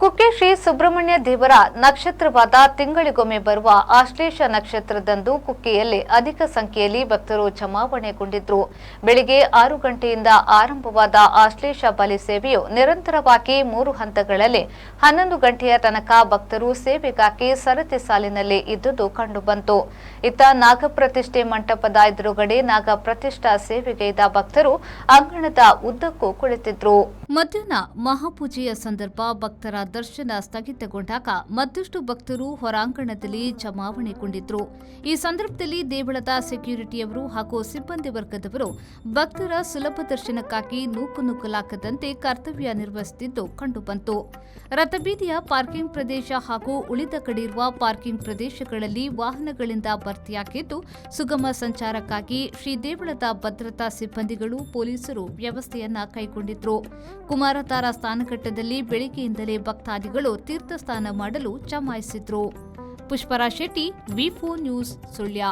ಕುಕ್ಕೆ ಶ್ರೀ ಸುಬ್ರಹ್ಮಣ್ಯ ದೇವರ ನಕ್ಷತ್ರವಾದ ತಿಂಗಳಿಗೊಮ್ಮೆ ಬರುವ ಆಶ್ಲೇಷ ನಕ್ಷತ್ರದಂದು ಕುಕ್ಕೆಯಲ್ಲಿ ಅಧಿಕ ಸಂಖ್ಯೆಯಲ್ಲಿ ಭಕ್ತರು ಜಮಾವಣೆಗೊಂಡಿದ್ರು. ಬೆಳಿಗ್ಗೆ 6 ಗಂಟೆಯಿಂದ ಆರಂಭವಾದ ಆಶ್ಲೇಷ ಬಲಿ ಸೇವೆಯು ನಿರಂತರವಾಗಿ 3 ಹಂತಗಳಲ್ಲಿ 11 ಗಂಟೆಯ ತನಕ ಭಕ್ತರು ಸೇವೆಗಾಗಿ ಸರತಿ ಸಾಲಿನಲ್ಲಿ ಇದ್ದುದು ಕಂಡುಬಂತು. ಇತ್ತ ನಾಗಪ್ರತಿಷ್ಠೆ ಮಂಟಪದ ಎದುರುಗಡೆ ನಾಗಪ್ರತಿಷ್ಠಾ ಸೇವೆಗೈದ ಭಕ್ತರು ಅಂಗಣದ ಉದ್ದಕ್ಕೂ ಕುಳಿತಿದ್ರು. ಮಧ್ಯಾಹ್ನ ಮಹಾಪೂಜೆಯ ಸಂದರ್ಭ ಭಕ್ತರ ದರ್ಶನ ಸ್ಥಗಿತಗೊಂಡಾಗ ಮತ್ತಷ್ಟು ಭಕ್ತರು ಹೊರಾಂಗಣದಲ್ಲಿ ಜಮಾವಣೆಗೊಂಡಿದ್ರು. ಈ ಸಂದರ್ಭದಲ್ಲಿ ದೇವಳದ ಸೆಕ್ಯೂರಿಟಿಯವರು ಹಾಗೂ ಸಿಬ್ಬಂದಿ ವರ್ಗದವರು ಭಕ್ತರ ಸುಲಭ ದರ್ಶನಕ್ಕಾಗಿ ನೂಕುನುಗ್ಗಲಾಗದಂತೆ ಕರ್ತವ್ಯ ನಿರ್ವಹಿಸುತ್ತಿದ್ದು ಕಂಡುಬಂತು. ರಥಬೀದಿಯ ಪಾರ್ಕಿಂಗ್ ಪ್ರದೇಶ ಹಾಗೂ ಉಳಿದ ಕಡೆ ಇರುವ ಪಾರ್ಕಿಂಗ್ ಪ್ರದೇಶಗಳಲ್ಲಿ ವಾಹನಗಳಿಂದ ಭರ್ತಿಯಾಗಿದ್ದು ಸುಗಮ ಸಂಚಾರಕ್ಕಾಗಿ ಶ್ರೀ ದೇವಳದ ಭದ್ರತಾ ಸಿಬ್ಬಂದಿಗಳು ಪೊಲೀಸರು ವ್ಯವಸ್ಥೆಯನ್ನ ಕೈಗೊಂಡಿದ್ರು. ಕುಮಾರತಾರ ಸ್ನಾನಘಟ್ಟದಲ್ಲಿ ಬೆಳಗ್ಗೆಯಿಂದಲೇ ಭಕ್ತಾದಿಗಳು ತೀರ್ಥಸ್ನಾನ ಮಾಡಲು ಜಮಾಯಿಸಿದ್ರು. ಪುಷ್ಪರಾಜ್ ಶೆಟ್ಟಿ, ವಿ4 ನ್ಯೂಸ್, ಸುಳ್ಯ.